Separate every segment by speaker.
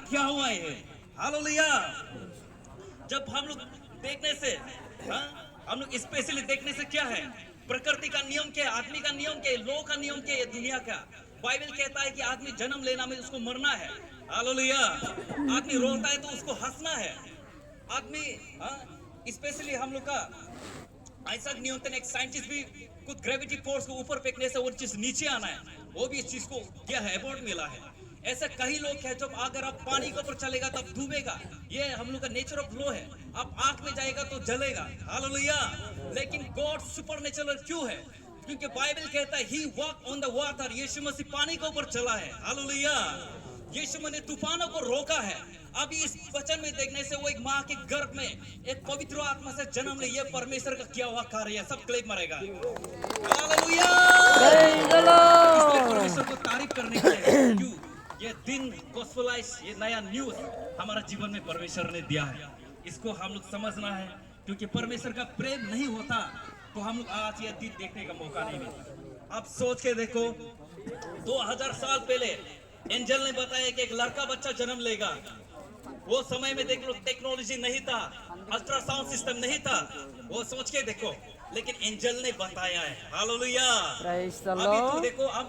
Speaker 1: क्या हुआ है। हालेलुया। जब हम लोग देखने से, हाँ, हम लोग स्पेशली देखने से क्या है, प्रकृति का नियम क्या है, आदमी का नियम क्या है, लोग का नियम क्या है, दुनिया का। बाइबल कहता है कि आदमी जन्म लेना में उसको मरना है। हालेलुया। आदमी रोता है तो उसको हंसना है। आदमी, स्पेशली हम लोग का आइजैक न्यूटन एक साइंटिस्ट भी कुछ ग्रेविटी फोर्स को ऊपर फेंकने से वो चीज नीचे आना है, वो भी इस चीज को क्या है, अवार्ड मिला है। ऐसे कई लोग हैं जब अगर आप पानी के ऊपर चलेगा तब डूबेगा, ये हम लोग का नेचर ऑफ लॉ है। आप आग में जाएगा तो जलेगा। हालेलुया। लेकिन गॉड सुपरनेचुरल क्यों है? क्योंकि बाइबल कहता है ही वॉक ऑन द वाटर, यीशु मसीह पानी के ऊपर चला है। हालेलुया। यीशु मसीह ने तूफानों को रोका है। अभी इस वचन में देखने से वो एक माँ के गर्भ में एक पवित्र आत्मा से जन्म ले, ये परमेश्वर का किया हुआ कार्य है। सब क्लेम मरेगा। हालेलुया। परमेश्वर को तारीफ करने के लिए क्यों ये दिन गॉस्पेलाइज, ये नया न्यूज हमारा जीवन में परमेश्वर ने दिया है, इसको हम लोग समझना है। क्योंकि परमेश्वर का प्रेम नहीं होता तो हम लोग आज ये दिन देखने का मौका नहीं मिलता। आप सोच के देखो, 2000 साल पहले एंजल ने बताया कि एक लड़का बच्चा जन्म लेगा। वो समय में देख लो टेक्नोलॉजी नहीं था, अल्ट्रासाउंड सिस्टम नहीं था, वो सोच के देखो, लेकिन एंजल ने बताया है। हालेलुया। अभी तो देखो, हम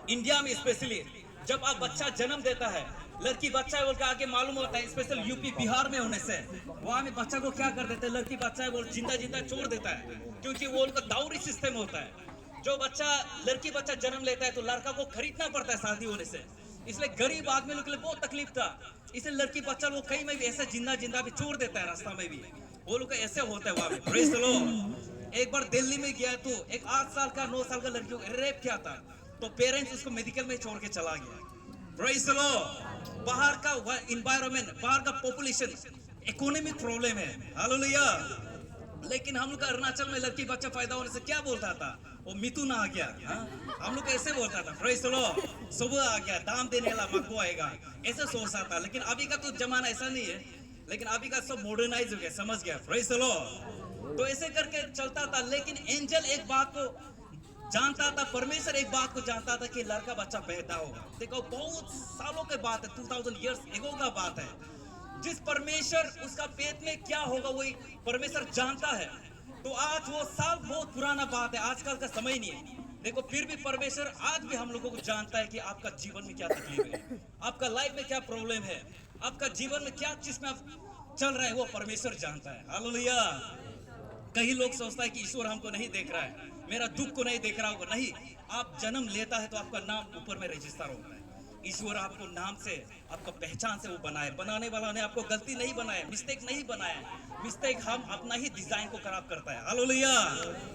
Speaker 1: इंडिया में स्पेशली जब आप बच्चा जन्म देता है, लड़की बच्चा है बोल के आगे मालूम होता है, स्पेशल यूपी बिहार में होने से वहां में बच्चा को क्या कर देते हैं, लड़की बच्चा है बोल जिंदा जिंदा छोड़ देता है, क्योंकि वो उनका दाउरी सिस्टम होता है। जो बच्चा लड़की बच्चा जन्म लेता है तो लड़का को खरीदना पड़ता है शादी होने से, इसलिए गरीब आदमी लोग के लिए बहुत तकलीफ था। इसलिए लड़की बच्चा लोग कहीं में भी ऐसे जिंदा जिंदा भी छोड़ देता है, रास्ता में भी वो लोग ऐसे होता है वहां पे। Praise the Lord. एक बार दिल्ली में गया तो एक 8 साल का 9 साल का लड़की को रेप किया था, तो पेरेंट्स उसको मेडिकल में छोड़ के चला गया। Praise the Lord. बाहर का एनवायरनमेंट, बाहर का पॉपुलेशन, इकोनॉमिक प्रॉब्लम है। हालेलुया। लेकिन हम लोग का अरुणाचल में लड़की बच्चा पैदा होने से क्या बोलता था, वो मिथुन आ गया। हम लोग ऐसे बोलता था, प्रेज द लॉर्ड, सुबह आ गया दाम देने वाला मक्को आएगा, ऐसे सोचता था। लेकिन अभी का तो जमाना ऐसा नहीं है, लेकिन अभी का सब मॉडर्नाइज हो गया, समझ गया। Praise the Lord. तो ऐसे करके चलता था। लेकिन एंजल एक बात को जानता था, परमेश्वर एक बात को जानता था कि लड़का बच्चा पैदा होगा। देखो बहुत सालों के बात है, 2000 इयर्स एगो का बात है। जिस परमेश्वर उसका पेट में क्या होगा वही परमेश्वर जानता है। तो आज वो साल बहुत पुराना बात है, आजकल का समय नहीं है। देखो फिर भी परमेश्वर आज भी हम लोगों को जानता है कि आपका जीवन में क्या तकलीफ है, आपका लाइफ में क्या प्रॉब्लम है, आपका जीवन में क्या चीज में आप चल रहा है, वो परमेश्वर जानता है। हालेलुया। कई लोग सोचता है कि ईश्वर हमको नहीं देख रहा है, मेरा दुख को नहीं देख रहा होगा। नहीं, आप जन्म लेता है तो आपका नाम ऊपर में रजिस्टर होता है। ईश्वर आपको नाम से, आपका पहचान से वो बनाए। बनाने वाला ने आपको गलती नहीं बनाया, मिस्टेक नहीं बनाया। मिस्टेक हम अपना ही डिजाइन को खराब करता है। हालेलुया।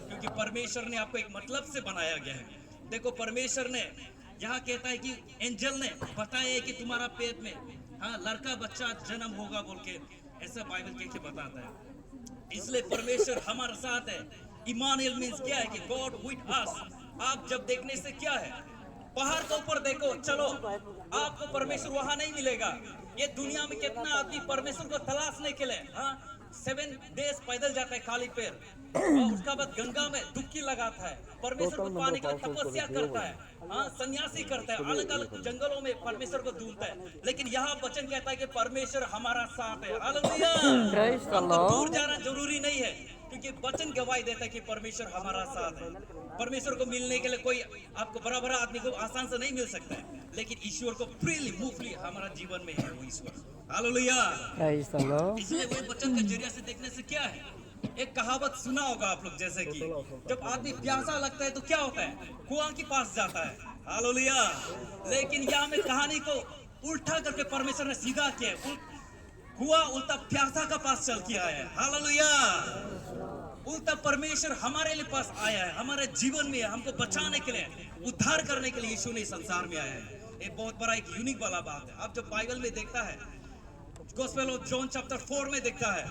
Speaker 1: क्योंकि परमेश्वर ने आपको एक मतलब से बनाया गया है। देखो परमेश्वर ने यहाँ कहता है कि एंजल ने बताया कि तुम्हारा पेट में लड़का बच्चा जन्म होगा बोल के, ऐसा बाइबल कह के बताता है। इसलिए परमेश्वर हमारे साथ है। इमानुएल मींस क्या है कि गॉड विद अस। आप जब देखने से क्या है, पहाड़ के ऊपर देखो, चलो आपको परमेश्वर वहां नहीं मिलेगा। ये दुनिया में कितना आदमी परमेश्वर को तलाशने के लिए 7 डेज पैदल जाता है खाली पैर, और उसका बाद गंगा में डुबकी लगाता है, परमेश्वर को पाने के लिए तपस्या करता है, सन्यासी करता है, अलग अलग जंगलों में परमेश्वर को ढूंढता है। लेकिन यहाँ वचन कहता है कि परमेश्वर हमारा साथ है। हालेलुया। हमको दूर जाना जरूरी नहीं है, क्योंकि वचन गवाही देता है कि परमेश्वर हमारा साथ है। परमेश्वर को मिलने के लिए कोई आपको बड़ा बड़ा आदमी को आसान से नहीं मिल सकता है, लेकिन ईश्वर को फ्रीली मूवली हमारा जीवन में है वो ईश्वर। हालेलुया। इसलिए वो वचन के जरिए से देखने से क्या है, एक कहावत सुना होगा आप लोग, जैसे कि जब आदमी प्यासा लगता है तो क्या होता है, कुआं के पास जाता है। हालेलुया। लेकिन यहाँ में कहानी को उल्टा करके परमेश्वर ने सीधा किया, कुआं उल्टा प्यासा का पास चल के आया है। हालेलुया। उल्टा परमेश्वर हमारे लिए पास आया है, हमारे जीवन में हमको बचाने के लिए, उद्धार करने के लिए यीशु ने संसार में आया है। ये बहुत बड़ा एक यूनिक वाला बात है। आप जब बाइबल में देखता है, गॉस्पेल ऑफ जॉन चैप्टर 4 में देखता है,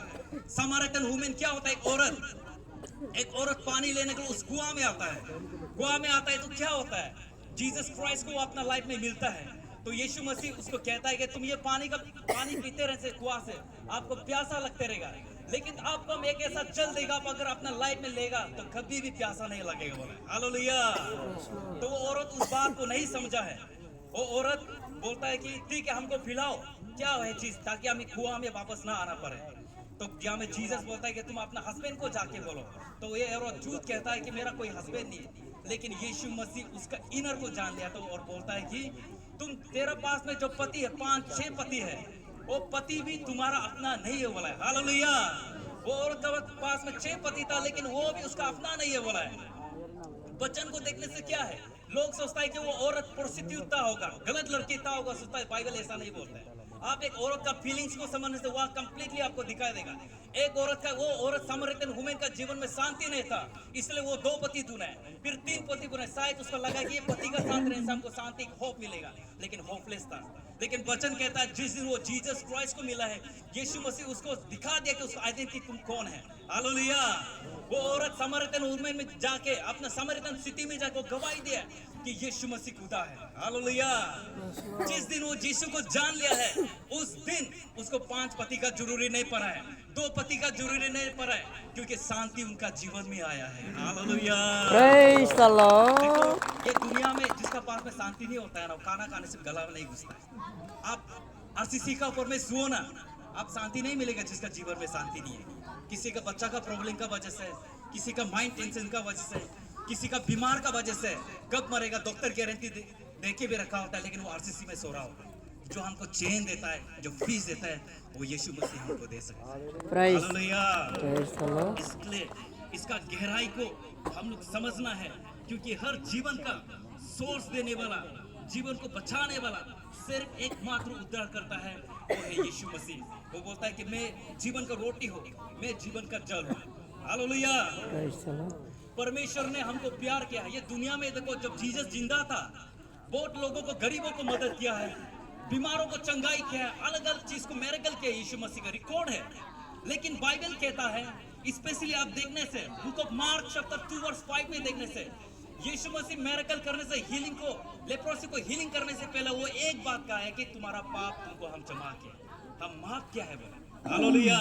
Speaker 1: सामारिटन वुमेन क्या होता है, एक औरत पानी लेने के लिए उस कुआं में आता है। कुआं में आता है तो क्या होता है, जीसस क्राइस्ट को अपना लाइफ में मिलता है। तो यीशु मसीह उसको कहता है कि तुम ये पानी पीते रहे कुआं से, आपको प्यासा लगते रहेगा, लेकिन आपको हम एक ऐसा जल देगा, आप अगर अपना लाइफ में लेगा तो कभी भी प्यासा नहीं लगेगा। बोले हालेलुया। तो वो औरत उस बात को नहीं समझा है। वो औरत बोलता है कि ठीक है हमको खिलाओ, क्या है चीज, ताकि हमें कुआं में वापस ना आना पड़े। तो क्या में जीसस बोलता है कि तुम अपना हस्बैंड को जाके बोलो। तो ये औरत झूठ कहता है कि मेरा कोई हस्बैंड नहीं है, लेकिन यीशु मसीह उसका इनर को जान लिया। तो और बोलता है कि तुम, तेरे पास में जो पति है, 5-6 पति है, वो पति भी तुम्हारा अपना नहीं है बोला है। हालेलुया। वो औरत के पास में 6 पति था, लेकिन वो भी उसका अपना नहीं है बोला है। वचन को देखने से क्या है, लोग सोचता है कि वो औरत प्रोस्टिट्यूट होगा, गलत लड़की था होगा, सोचता है। बाइबल ऐसा नहीं बोलता है। आप एक औरत का फीलिंग्स को समझने से वह कंप्लीटली आपको दिखाई देगा। एक औरत का, वो औरत सामरियन वुमेन का जीवन में शांति नहीं था, इसलिए वो 2 पति चुना है, फिर 3 पति चुना है। शायद उसको लगा कि ये पति का साथ रहने से हमको शांति, होप मिलेगा, लेकिन होपलेस था। लेकिन वचन कहता है जिस दिन वो जीसस क्राइस्ट को मिला है, यीशु मसीह उसको दिखा दिया कि उसका आइडेंटिटी तुम कौन है। हालेलुया। वो औरत सामरियन वुमेन में जाके, अपना सामरियन सिटी में जाके गवाही दिया कि यीशु मसीह खुदा है। हालेलुया। जिस दिन वो यीशु को जान लिया है, उस दिन उसको 5 पति का जरूरी नहीं पड़ा है, 2 पति का जरूरी नहीं पड़ा है, क्योंकि शांति उनका जीवन में आया है। हालेलुया।
Speaker 2: Praise the Lord.
Speaker 1: ये दुनिया में जिसका पास में शांति नहीं होता है ना, खाना खाने से गला में नहीं घुसता है। आप आरसीसी का ऊपर में सुओ ना, आप शांति नहीं मिलेगा जिसका जीवन में शांति नहीं है। किसी का बच्चा का प्रॉब्लम का वजह से, किसी का माइंड टेंशन का वजह से, किसी का बीमार का वजह से, कब मरेगा डॉक्टर गारंटी देके भी रखा होता है, लेकिन वो आरसीसी में सो रहा होता है। जो हमको चैन देता है, जो फीस देता है, वो यीशु मसीह हमको दे सकता है।
Speaker 2: Praise
Speaker 1: hallelujah.
Speaker 2: The Lord.
Speaker 1: इसलिए इसका गहराई को हम लोग समझना है, क्योंकि हर जीवन का सोर्स देने वाला, जीवन को बचाने वाला सिर्फ एकमात्र उद्धार करता है, वो है यीशु मसीह। वो बोलता है कि मैं जीवन का रोटी हूँ, मैं जीवन का जल हूँ। हालेलुया।
Speaker 2: Praise the Lord.
Speaker 1: परमेश्वर ने हमको प्यार किया है। ये दुनिया में देखो, जब जीसस जिंदा था, बहुत लोगों को, गरीबों को मदद किया है, बीमारों को चंगाई किया है, अलग अलग चीज को मेरेकल किया। यीशु मसीह का रिकॉर्ड है। लेकिन बाइबल कहता है, स्पेशली आप देखने से, बुक ऑफ मार्क चैप्टर 2:5 में देखने से, यीशु मसीह मेरेकल करने से, हीलिंग को, लेप्रोसी को हीलिंग करने से पहले वो एक बात कहा है कि तुम्हारा पाप तुमको हम क्षमा किया, हम माफ किया है बोला। हालेलुया।